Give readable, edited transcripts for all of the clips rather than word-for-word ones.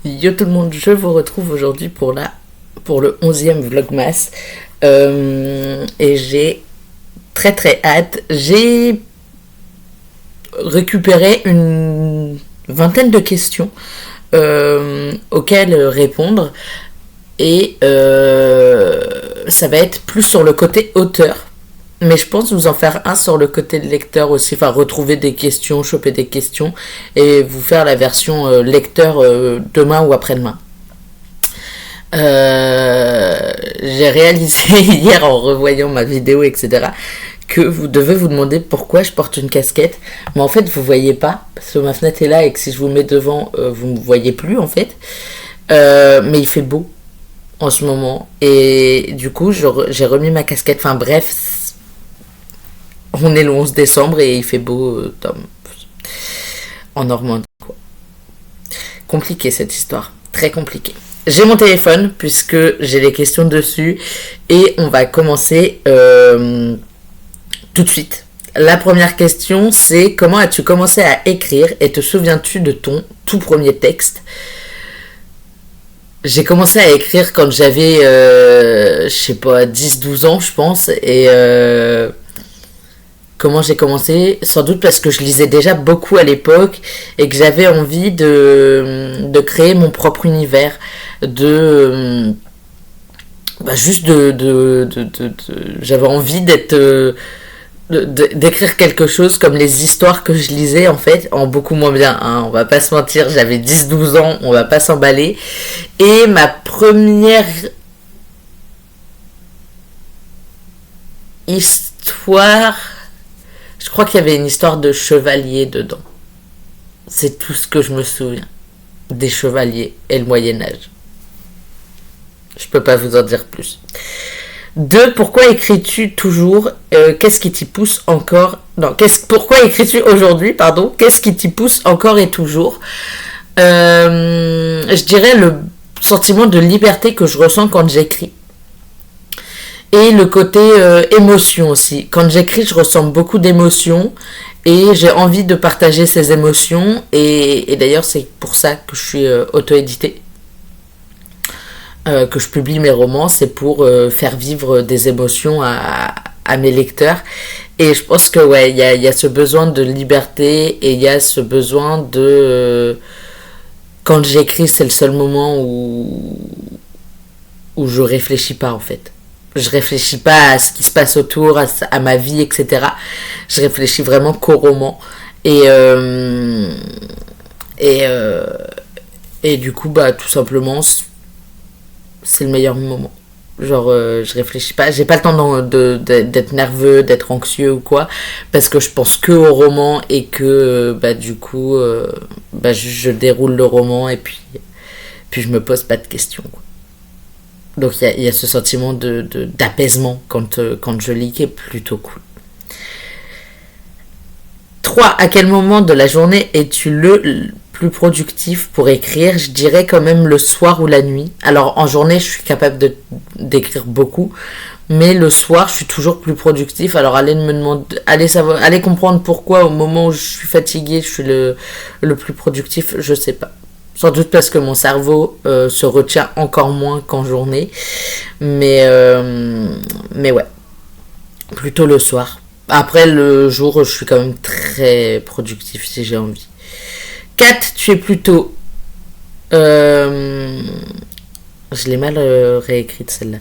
Yo tout le monde, je vous retrouve aujourd'hui pour le 11e Vlogmas. Et j'ai très hâte. J'ai récupéré une vingtaine de questions auxquelles répondre. Et ça va être plus sur le côté auteur. Mais je pense vous en faire un sur le côté lecteur aussi, enfin retrouver des questions, choper des questions et vous faire la version lecteur demain ou après-demain. J'ai réalisé hier en revoyant ma vidéo, etc., que vous devez vous demander pourquoi je porte une casquette. Mais en fait, vous voyez pas, parce que ma fenêtre est là et que si je vous mets devant, vous ne me voyez plus en fait. Mais il fait beau en ce moment. Et du coup, j'ai remis ma casquette. Enfin bref, on est le 11 décembre et il fait beau en Normandie, quoi. Compliqué cette histoire, très compliqué. J'ai mon téléphone puisque j'ai les questions dessus et on va commencer tout de suite. La première question, c'est comment as-tu commencé à écrire et te souviens-tu de ton tout premier texte? J'ai commencé à écrire quand j'avais, je sais pas, 10-12 ans je pense et... Comment j'ai commencé? Sans doute parce que je lisais déjà beaucoup à l'époque et que j'avais envie de créer mon propre univers, j'avais envie d'écrire quelque chose comme les histoires que je lisais en fait, en beaucoup moins bien, hein, on va pas se mentir, j'avais 10-12 ans, on va pas s'emballer. Et ma première histoire... Je crois qu'il y avait une histoire de chevalier dedans. C'est tout ce que je me souviens. Des chevaliers et le Moyen-Âge. Je peux pas vous en dire plus. 2. Pourquoi écris-tu toujours qu'est-ce qui t'y pousse encore... Non, pourquoi écris-tu aujourd'hui, pardon? Qu'est-ce qui t'y pousse encore et toujours? Je dirais le sentiment de liberté que je ressens quand j'écris. Et le côté émotion aussi. Quand j'écris, je ressens beaucoup d'émotions et j'ai envie de partager ces émotions. Et d'ailleurs, c'est pour ça que je suis auto-édité, que je publie mes romans. C'est pour faire vivre des émotions à mes lecteurs. Et je pense que ouais, il y a ce besoin de liberté et il y a ce besoin de... quand j'écris, c'est le seul moment où je réfléchis pas en fait. Je réfléchis pas à ce qui se passe autour, à ma vie, etc. Je réfléchis vraiment qu'au roman. Et du coup, bah, tout simplement, c'est le meilleur moment. Genre, je réfléchis pas. J'ai pas le temps d'être nerveux, d'être anxieux ou quoi. Parce que je pense que au roman et que, bah, du coup, je déroule le roman et puis je me pose pas de questions, quoi. Donc il y a ce sentiment d'apaisement quand je lis qui est plutôt cool. 3. À quel moment de la journée es-tu le plus productif pour écrire? Je dirais quand même le soir ou la nuit. Alors en journée, je suis capable d'écrire beaucoup, mais le soir, je suis toujours plus productif. Alors allez comprendre pourquoi au moment où je suis fatiguée, je suis le plus productif, je sais pas. Sans doute parce que mon cerveau se retient encore moins qu'en journée. Mais ouais. Plutôt le soir. Après, le jour, je suis quand même très productif si j'ai envie. 4. Tu es plutôt... Je l'ai mal réécrite celle-là.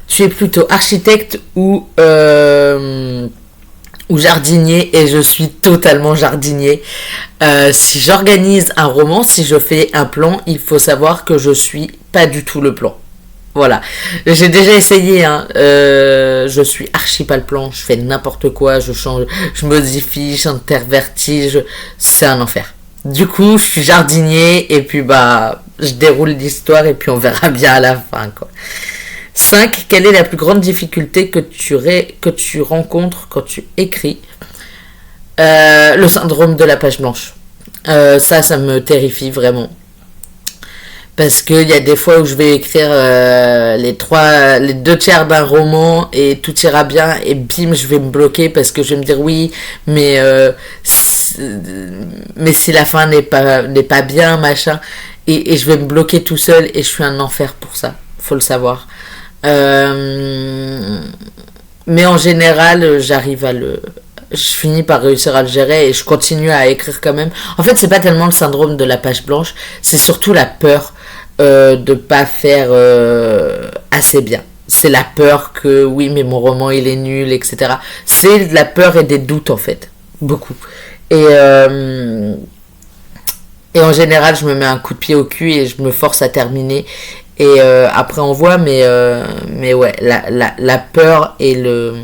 Tu es plutôt architecte ou jardinier, et je suis totalement jardinier. Si j'organise un roman, si je fais un plan, il faut savoir que je suis pas du tout le plan. Voilà. J'ai déjà essayé, hein. Je suis archi pas le plan, je fais n'importe quoi, je change, je modifie, j'intervertis, c'est un enfer. Du coup, je suis jardinier et puis bah, je déroule l'histoire et puis on verra bien à la fin, quoi. 5. Quelle est la plus grande difficulté que tu rencontres quand tu écris? Le syndrome de la page blanche. Ça me terrifie vraiment. Parce qu'il y a des fois où je vais écrire les 2 tiers d'un roman et tout ira bien et bim, je vais me bloquer parce que je vais me dire oui, mais si la fin n'est pas bien, machin. et je vais me bloquer tout seul et je suis un enfer pour ça, faut le savoir. Mais en général, je finis par réussir à le gérer et je continue à écrire quand même. En fait, c'est pas tellement le syndrome de la page blanche, c'est surtout la peur de pas faire assez bien. C'est la peur que oui, mais mon roman il est nul, etc. C'est de la peur et des doutes en fait, beaucoup. Et en général, je me mets un coup de pied au cul et je me force à terminer. Et après, on voit, mais ouais, la peur et le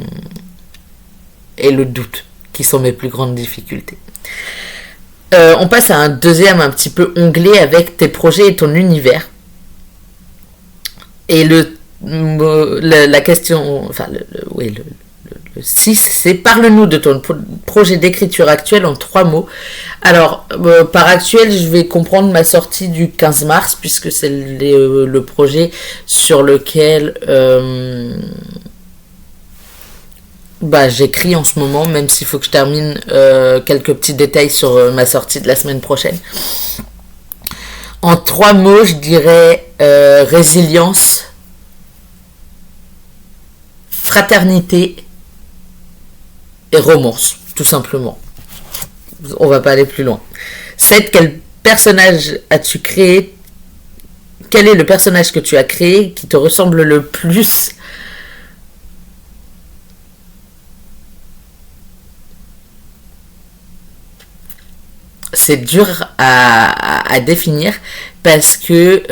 doute qui sont mes plus grandes difficultés. On passe à un deuxième un petit peu onglet avec tes projets et ton univers. Et la question, enfin, oui, le 6, c'est parle-nous de ton projet d'écriture actuel en 3 mots. Alors, par actuel, je vais comprendre ma sortie du 15 mars, puisque c'est le projet sur lequel j'écris en ce moment, même s'il faut que je termine quelques petits détails sur ma sortie de la semaine prochaine. En 3 mots, je dirais résilience, fraternité et romance, tout simplement. On va pas aller plus loin. 7. Quel personnage as-tu créé? Quel est le personnage que tu as créé qui te ressemble le plus? C'est dur à définir parce que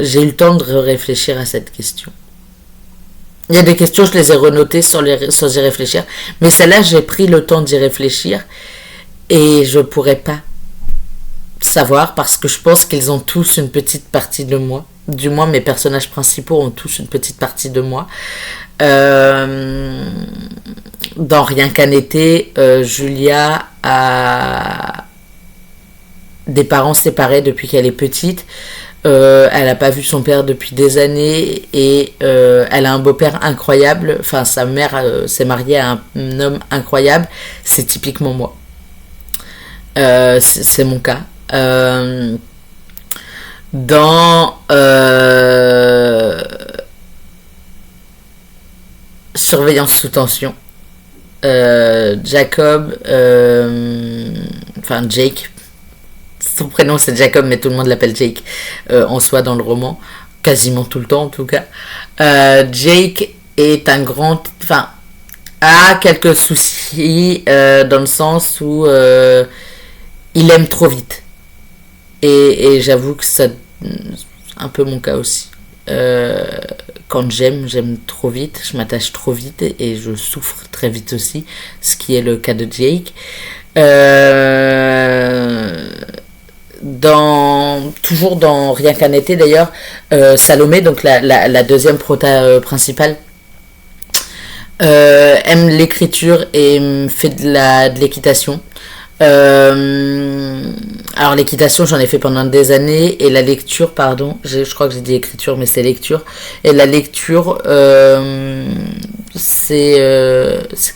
j'ai eu le temps de réfléchir à cette question. Il y a des questions, je les ai renotées sans y réfléchir. Mais celle-là, j'ai pris le temps d'y réfléchir. Et je pourrais pas savoir parce que je pense qu'ils ont tous une petite partie de moi. Du moins, mes personnages principaux ont tous une petite partie de moi. Dans Rien qu'un été, Julia a des parents séparés depuis qu'elle est petite. Elle n'a pas vu son père depuis des années et elle a un beau-père incroyable. Enfin, sa mère s'est mariée à un homme incroyable. C'est typiquement moi. C'est mon cas. Dans Surveillance sous tension, Jacob, enfin Jake, son prénom c'est Jacob mais tout le monde l'appelle Jake en soi dans le roman, quasiment tout le temps en tout cas. Jake est un grand, enfin a quelques soucis dans le sens où il aime trop vite et j'avoue que c'est un peu mon cas aussi. Quand j'aime trop vite, je m'attache trop vite et je souffre très vite aussi, ce qui est le cas de Jake. Toujours dans Rien qu'un été d'ailleurs, Salomé, donc la deuxième prota principale, aime l'écriture et fait de l'équitation. Alors l'équitation j'en ai fait pendant des années et la lecture, pardon, je crois que j'ai dit écriture mais c'est lecture, et la lecture c'est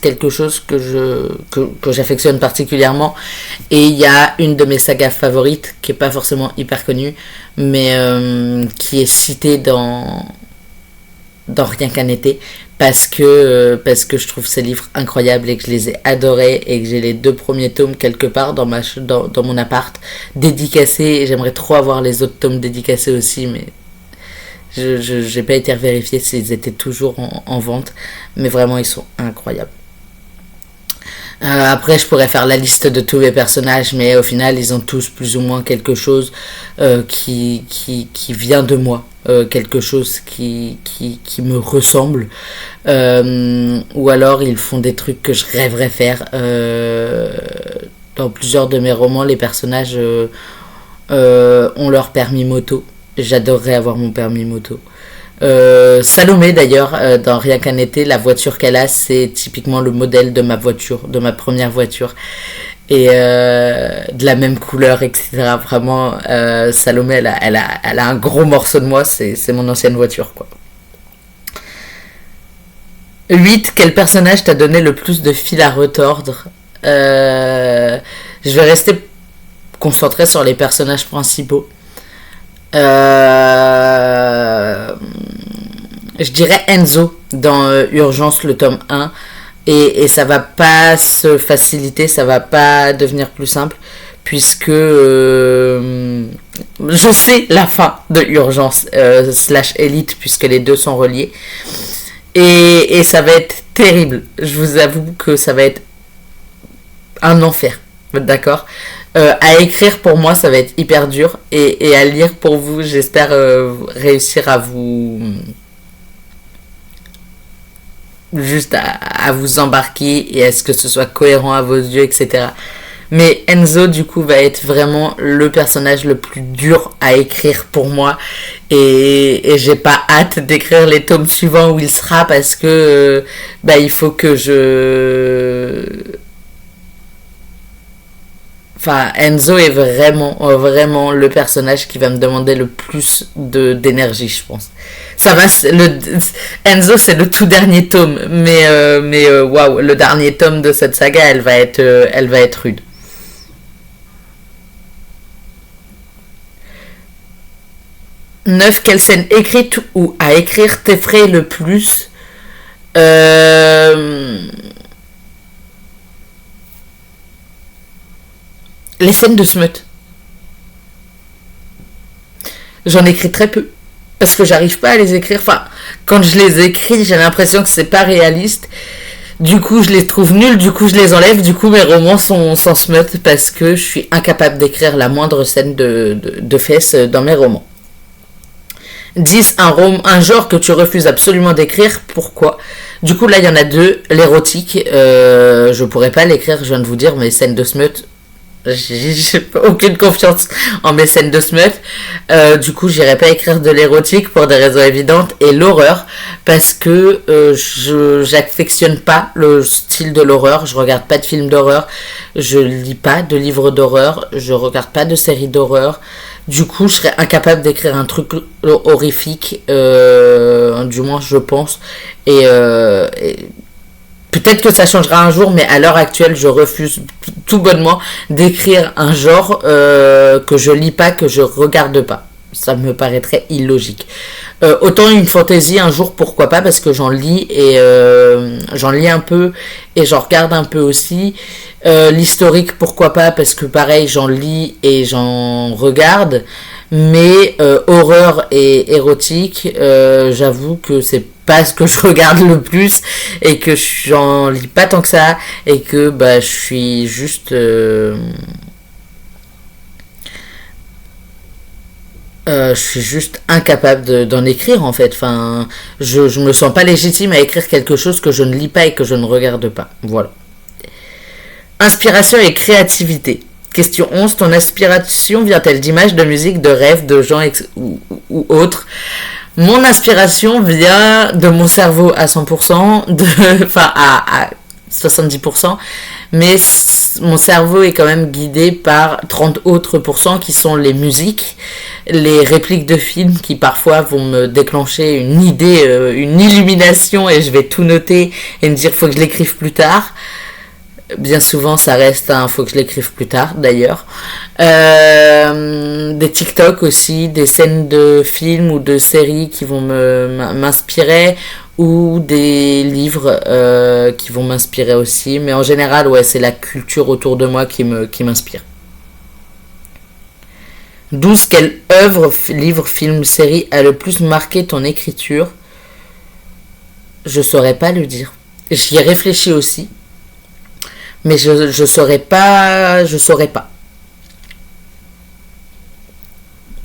quelque chose que j'affectionne particulièrement, et il y a une de mes sagas favorites qui est pas forcément hyper connue mais qui est citée dans Rien qu'un été parce que je trouve ces livres incroyables et que je les ai adorés et que j'ai les 2 premiers tomes quelque part dans mon appart dédicacés, et j'aimerais trop avoir les autres tomes dédicacés aussi, mais j'ai pas été vérifier s'ils étaient toujours en vente, mais vraiment ils sont incroyables. Après je pourrais faire la liste de tous mes personnages, mais au final ils ont tous plus ou moins quelque chose qui vient de moi, quelque chose qui me ressemble, ou alors ils font des trucs que je rêverais faire. Dans plusieurs de mes romans, les personnages ont leur permis moto. J'adorerais avoir mon permis moto. Salomé d'ailleurs, dans Rien qu'un été, la voiture qu'elle a, c'est typiquement le modèle de ma voiture, de ma première voiture, et de la même couleur, etc. Vraiment, Salomé, elle a un gros morceau de moi, c'est mon ancienne voiture, quoi. 8. Quel personnage t'a donné le plus de fil à retordre? Je vais rester concentré sur les personnages principaux. Euh, je dirais Enzo dans Urgence, le tome 1. Et ça va pas se faciliter, ça va pas devenir plus simple, puisque je sais la fin de Urgence slash Elite, puisque les deux sont reliés. Et ça va être terrible. Je vous avoue que ça va être un enfer. D'accord. À écrire pour moi, ça va être hyper dur. Et à lire pour vous, j'espère réussir à vous juste à vous embarquer et à ce que ce soit cohérent à vos yeux, etc. Mais Enzo, du coup, va être vraiment le personnage le plus dur à écrire pour moi. Et j'ai pas hâte d'écrire les tomes suivants où il sera parce que il faut que je... Enfin, Enzo est vraiment le personnage qui va me demander le plus d'énergie, je pense. Ça va, Enzo, c'est le tout dernier tome, mais waouh, le dernier tome de cette saga, elle va être rude. 9. Quelle scène écrite ou à écrire t'effraie le plus? Les scènes de smut. J'en écris très peu. Parce que j'arrive pas à les écrire. Enfin, quand je les écris, j'ai l'impression que c'est pas réaliste. Du coup, je les trouve nuls. Du coup, je les enlève. Du coup, mes romans sont sans smut parce que je suis incapable d'écrire la moindre scène de fesses dans mes romans. 10. Un genre que tu refuses absolument d'écrire. Pourquoi? Du coup, là, il y en a deux. L'érotique. Je pourrais pas l'écrire, je viens de vous dire, mais scènes de smut. J'ai aucune confiance en mes scènes de smut. Du coup, j'irai pas écrire de l'érotique pour des raisons évidentes. Et l'horreur, parce que j'affectionne pas le style de l'horreur. Je regarde pas de films d'horreur. Je lis pas de livres d'horreur. Je regarde pas de séries d'horreur. Du coup, je serais incapable d'écrire un truc horrifique. Du moins, je pense. Et peut-être que ça changera un jour, mais à l'heure actuelle, je refuse tout bonnement d'écrire un genre que je lis pas, que je regarde pas. Ça me paraîtrait illogique. Autant une fantaisie un jour, pourquoi pas, parce que j'en lis et j'en lis un peu et j'en regarde un peu aussi. L'historique, pourquoi pas, parce que pareil, j'en lis et j'en regarde. Mais horreur et érotique, j'avoue que c'est pas ce que je regarde le plus et que j'en lis pas tant que ça et que je suis juste incapable d'en écrire en fait. Enfin, je me sens pas légitime à écrire quelque chose que je ne lis pas et que je ne regarde pas. Voilà. Inspiration et créativité. Question 11. Ton inspiration vient-elle d'images, de musique, de rêves, de gens ou autres? Mon inspiration vient de mon cerveau à 100%, à 70%, mais mon cerveau est quand même guidé par 30 autres pourcents qui sont les musiques, les répliques de films qui parfois vont me déclencher une idée, une illumination et je vais tout noter et me dire faut que je l'écrive plus tard. Bien souvent, ça reste faut que je l'écrive plus tard, d'ailleurs. Des TikTok aussi, des scènes de films ou de séries qui vont m'inspirer, ou des livres qui vont m'inspirer aussi. Mais en général, ouais, c'est la culture autour de moi qui m'inspire. 12. Quelle œuvre, livre, film, série a le plus marqué ton écriture? Je saurais pas le dire. J'y ai réfléchi aussi. Mais je saurais pas.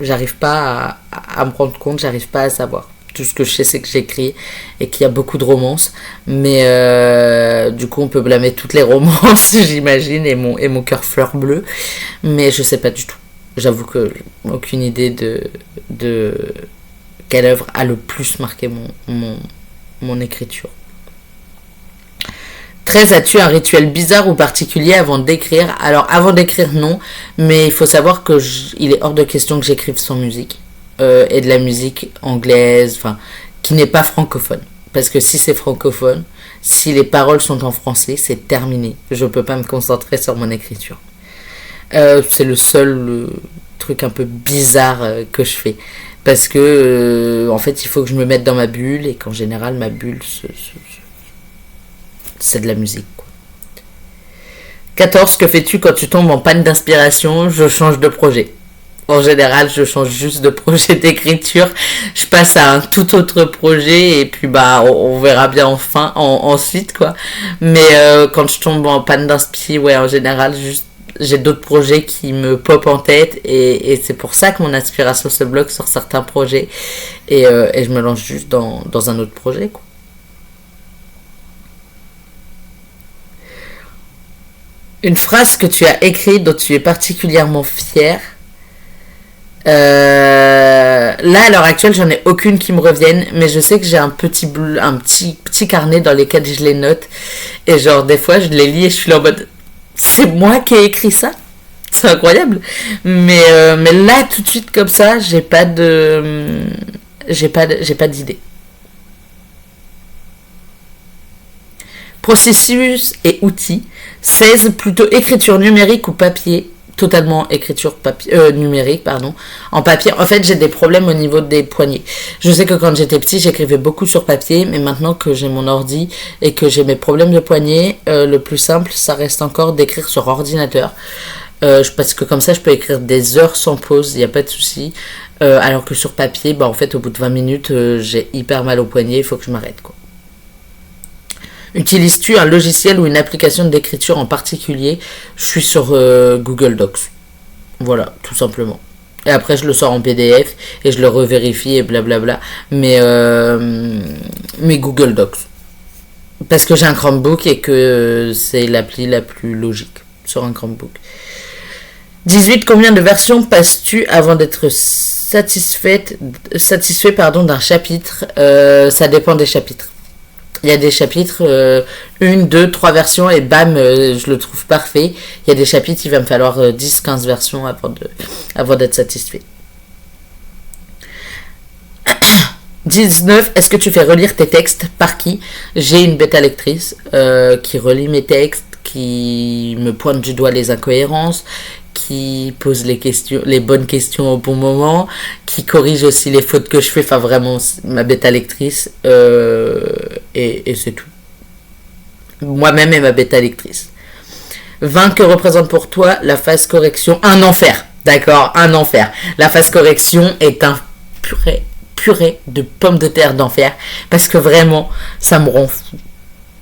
J'arrive pas à me rendre compte, j'arrive pas à savoir. Tout ce que je sais, c'est que j'écris et qu'il y a beaucoup de romances. Mais du coup, on peut blâmer toutes les romances, j'imagine, et mon cœur fleur bleue. Mais je sais pas du tout. J'avoue que j'ai aucune idée de quelle œuvre a le plus marqué mon écriture. 13. As-tu un rituel bizarre ou particulier avant d'écrire? Alors, avant d'écrire, non. Mais il faut savoir que il est hors de question que j'écrive sans musique. Et de la musique anglaise, enfin, qui n'est pas francophone. Parce que si c'est francophone, si les paroles sont en français, c'est terminé. Je peux pas me concentrer sur mon écriture. C'est le seul trucs un peu bizarres que je fais. Parce que, en fait, il faut que je me mette dans ma bulle et qu'en général, ma bulle, c'est de la musique, quoi. 14. Que fais-tu quand tu tombes en panne d'inspiration? Je change de projet. En général, je change juste de projet d'écriture. Je passe à un tout autre projet et puis bah on verra bien ensuite quoi. Mais quand je tombe en panne d'inspi, ouais, en général, juste j'ai d'autres projets qui me popent en tête et c'est pour ça que mon inspiration se bloque sur certains projets et je me lance juste dans un autre projet, quoi. Une phrase que tu as écrite dont tu es particulièrement fier. Là à l'heure actuelle j'en ai aucune qui me revienne, mais je sais que j'ai un petit carnet dans lequel je les note et genre des fois je les lis et je suis là en mode c'est moi qui ai écrit ça, c'est incroyable, mais là tout de suite comme ça j'ai pas d'idée. Processus et outils. 16. Plutôt écriture numérique ou papier? Totalement écriture numérique, pardon. En papier, en fait, j'ai des problèmes au niveau des poignets. Je sais que quand j'étais petit, j'écrivais beaucoup sur papier, mais maintenant que j'ai mon ordi et que j'ai mes problèmes de poignets, le plus simple, ça reste encore d'écrire sur ordinateur. Parce que comme ça, je peux écrire des heures sans pause, il n'y a pas de souci. Alors que sur papier, bah, en fait, au bout de 20 minutes, j'ai hyper mal au poignet, il faut que je m'arrête, quoi. Utilises-tu un logiciel ou une application d'écriture en particulier? Je suis sur Google Docs. Voilà, tout simplement. Et après, je le sors en PDF et je le revérifie et blablabla. Mais Google Docs. Parce que j'ai un Chromebook et que c'est l'appli la plus logique sur un Chromebook. 18. Combien de versions passes-tu avant d'être satisfait d'un chapitre? Ça dépend des chapitres. Il y a des chapitres, 1, 2, 3 versions et bam, je le trouve parfait. Il y a des chapitres, il va me falloir 10, 15 versions avant d'être satisfait. 19. Est-ce que tu fais relire tes textes? Par qui? J'ai une bêta lectrice qui relit mes textes, qui me pointe du doigt les incohérences, qui pose les bonnes questions au bon moment, qui corrige aussi les fautes que je fais. Enfin, vraiment, ma bêta lectrice. Et c'est tout. Moi-même et ma bêta lectrice. 20. Que représente pour toi la phase correction? Un enfer. D'accord, un enfer. La phase correction est un purée de pommes de terre d'enfer. Parce que vraiment, ça me rend fou.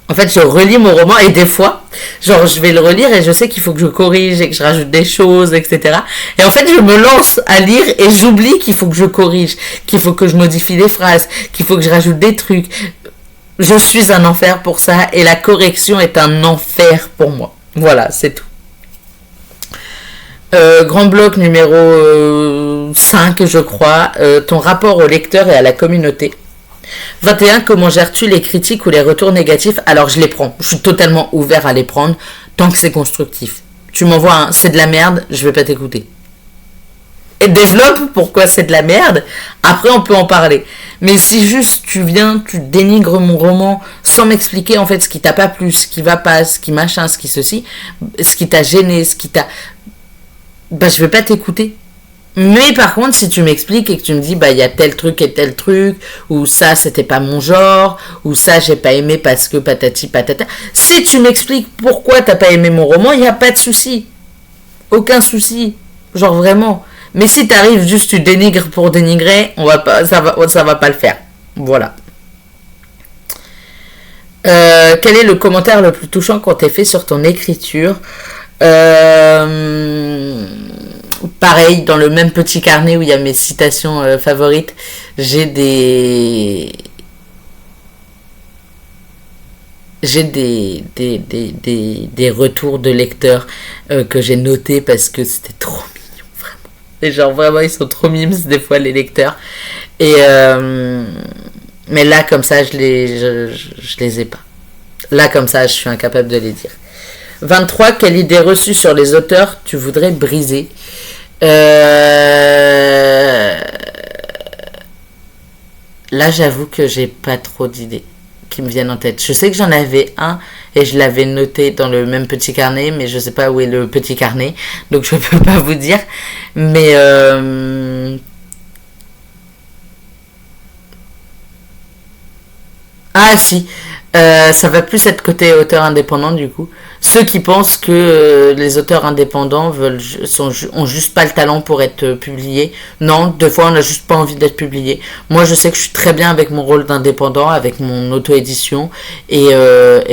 En fait, je relis mon roman et des fois, genre, je vais le relire et je sais qu'il faut que je corrige et que je rajoute des choses, etc. Et en fait, je me lance à lire et j'oublie qu'il faut que je corrige, qu'il faut que je modifie des phrases, qu'il faut que je rajoute des trucs. Je suis un enfer pour ça et la correction est un enfer pour moi. Voilà, c'est tout. Grand bloc numéro 5, je crois. Ton rapport au lecteur et à la communauté. 21. Comment gères-tu les critiques ou les retours négatifs? Alors je les prends, je suis totalement ouvert à les prendre tant que c'est constructif. Tu m'envoies un c'est de la merde, je vais pas t'écouter. Et développe pourquoi c'est de la merde, après on peut en parler. Mais si juste tu viens, tu dénigres mon roman sans m'expliquer en fait ce qui t'a pas plu, ce qui va pas, ce qui machin, ce qui ceci, ce qui t'a gêné, ce qui t'a... Bah je vais pas t'écouter. Mais par contre, si tu m'expliques et que tu me dis, bah, il y a tel truc et tel truc, ou ça, c'était pas mon genre, ou ça, j'ai pas aimé parce que patati patata. Si tu m'expliques pourquoi t'as pas aimé mon roman, il n'y a pas de souci. Aucun souci. Genre vraiment. Mais si t'arrives juste, tu dénigres pour dénigrer, ça va pas le faire. Voilà. Quel est le commentaire le plus touchant qu'on t'ait fait sur ton écriture? Pareil, dans le même petit carnet où il y a mes citations favorites, j'ai des retours de lecteurs que j'ai notés parce que c'était trop mignon, vraiment. Et genre vraiment, ils sont trop mimes des fois les lecteurs. Et mais là comme ça, je les ai pas. Là comme ça, je suis incapable de les dire. 23. Quelle idée reçue sur les auteurs tu voudrais briser? Là, j'avoue que j'ai pas trop d'idées. qui me viennent en tête. Je sais que j'en avais un et je l'avais noté dans le même petit carnet, mais je sais pas où est le petit carnet, donc je peux pas vous dire. Mais ah si, ça va plus être côté auteur indépendant du coup. Ceux qui pensent que les auteurs indépendants ont juste pas le talent pour être publiés. Non, des fois on n'a juste pas envie d'être publié. Moi je sais que je suis très bien avec mon rôle d'indépendant, avec mon auto-édition et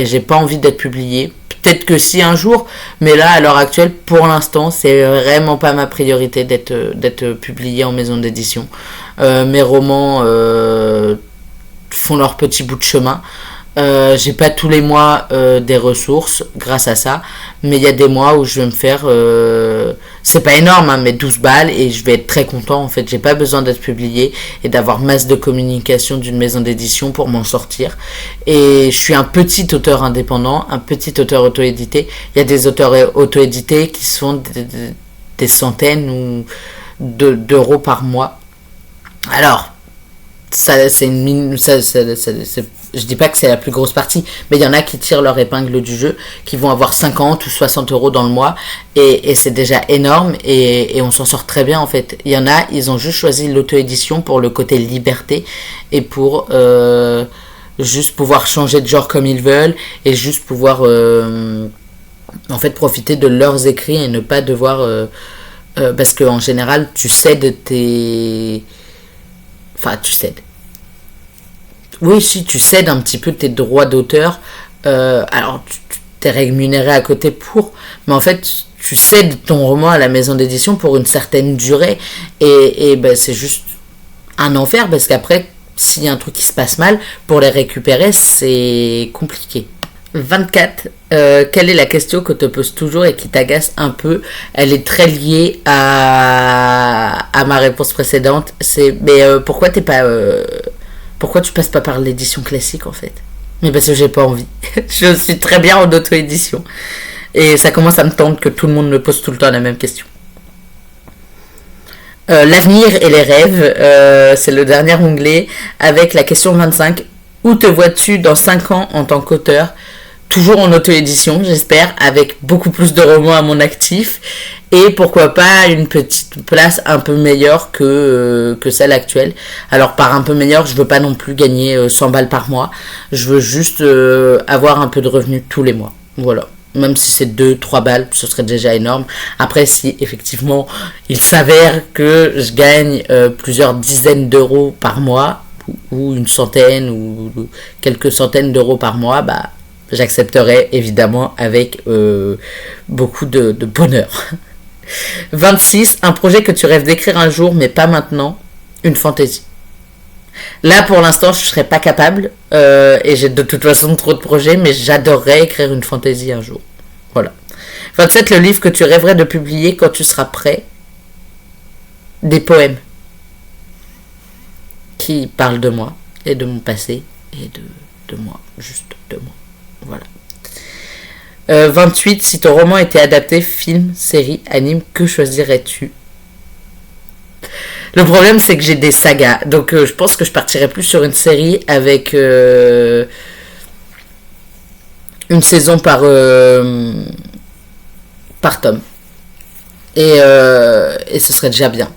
j'ai pas envie d'être publié. Peut-être que si un jour, mais là à l'heure actuelle, pour l'instant, c'est vraiment pas ma priorité d'être publié en maison d'édition. Mes romans font leur petit bout de chemin. J'ai pas tous les mois des ressources grâce à ça, mais il y a des mois où je vais me faire c'est pas énorme hein, mais 12 balles et je vais être très content en fait. J'ai pas besoin d'être publié et d'avoir masse de communication d'une maison d'édition pour m'en sortir, et je suis un petit auteur indépendant, un petit auteur auto-édité. Il y a des auteurs auto-édités qui sont des centaines ou d'euros par mois. Alors ça c'est je dis pas que c'est la plus grosse partie, mais il y en a qui tirent leur épingle du jeu, qui vont avoir 50 ou 60 euros dans le mois, et c'est déjà énorme, et on s'en sort très bien en fait. Il y en a, ils ont juste choisi l'auto-édition pour le côté liberté, et pour juste pouvoir changer de genre comme ils veulent, et juste pouvoir en fait profiter de leurs écrits et ne pas devoir... parce qu'en général, tu cèdes tes... Enfin, tu cèdes. Oui, si, tu cèdes un petit peu tes droits d'auteur. Alors, tu t'es rémunéré à côté pour... Mais en fait, tu cèdes ton roman à la maison d'édition pour une certaine durée. Et ben, c'est juste un enfer, parce qu'après, s'il y a un truc qui se passe mal, pour les récupérer, c'est compliqué. 24. Quelle est la question que te poses toujours et qui t'agace un peu? Elle est très liée à ma réponse précédente. C'est mais pourquoi t'es pas pourquoi tu passes pas par l'édition classique en fait? Mais parce que j'ai pas envie. Je suis très bien en auto-édition et ça commence à me tendre que tout le monde me pose tout le temps la même question. L'avenir et les rêves, c'est le dernier onglet avec la question 25. Où te vois-tu dans 5 ans en tant qu'auteur? Toujours en auto-édition, j'espère, avec beaucoup plus de romans à mon actif, et pourquoi pas une petite place un peu meilleure que celle actuelle. Alors par un peu meilleure, je veux pas non plus gagner 100 balles par mois, je veux juste avoir un peu de revenus tous les mois. Voilà. Même si c'est 2-3 balles, ce serait déjà énorme. Après, si effectivement il s'avère que je gagne plusieurs dizaines d'euros par mois, ou une centaine, ou quelques centaines d'euros par mois, bah j'accepterai évidemment avec beaucoup de bonheur. 26. Un projet que tu rêves d'écrire un jour mais pas maintenant. Une fantaisie. Là pour l'instant je ne serais pas capable et j'ai de toute façon trop de projets, mais j'adorerais écrire une fantaisie un jour. Voilà. 27. Le livre que tu rêverais de publier quand tu seras prêt. Des poèmes qui parlent de moi et de mon passé et de moi, juste de moi. Voilà. 28. Si ton roman était adapté, film, série, anime, que choisirais-tu? Le problème, c'est que j'ai des sagas. Donc, je pense que je partirais plus sur une série avec une saison par tome. Et ce serait déjà bien.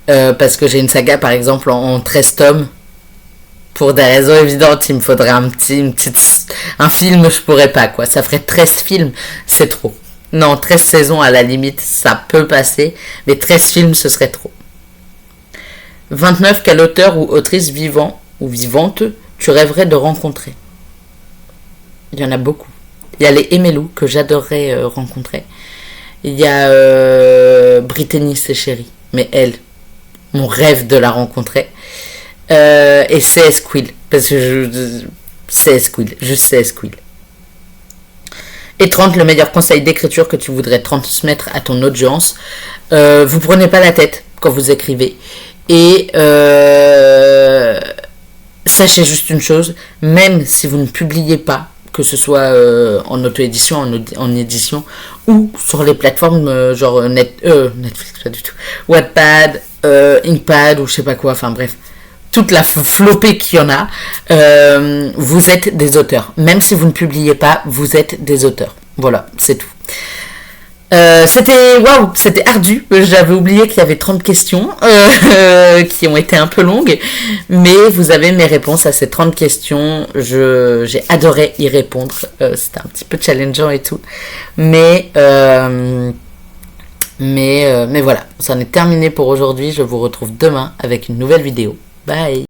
Parce que j'ai une saga, par exemple, en 13 tomes. Pour des raisons évidentes, il me faudrait un film, je pourrais pas, quoi. Ça ferait 13 films, c'est trop. Non, 13 saisons, à la limite, ça peut passer, mais 13 films, ce serait trop. 29. Quel auteur ou autrice vivant ou vivante tu rêverais de rencontrer? Il y en a beaucoup. Il y a les Emmelou, que j'adorerais rencontrer. Il y a Brittany Sechéry, mais elle, mon rêve de la rencontrer. Et C.S. Quill, parce que C.S. Quill, juste C.S. Quill. Et 30. Le meilleur conseil d'écriture que tu voudrais transmettre à ton audience. Vous prenez pas la tête quand vous écrivez, et sachez juste une chose, même si vous ne publiez pas, que ce soit en auto-édition, en édition, ou sur les plateformes genre Netflix, pas du tout, Wattpad, Inkpad, ou je sais pas quoi, enfin bref, toute la flopée qu'il y en a, vous êtes des auteurs. Même si vous ne publiez pas, vous êtes des auteurs. Voilà, c'est tout. C'était ardu. J'avais oublié qu'il y avait 30 questions qui ont été un peu longues, mais vous avez mes réponses à ces 30 questions. J'ai adoré y répondre. C'était un petit peu challengeant et tout, mais voilà, c'en est terminé pour aujourd'hui. Je vous retrouve demain avec une nouvelle vidéo. Bye.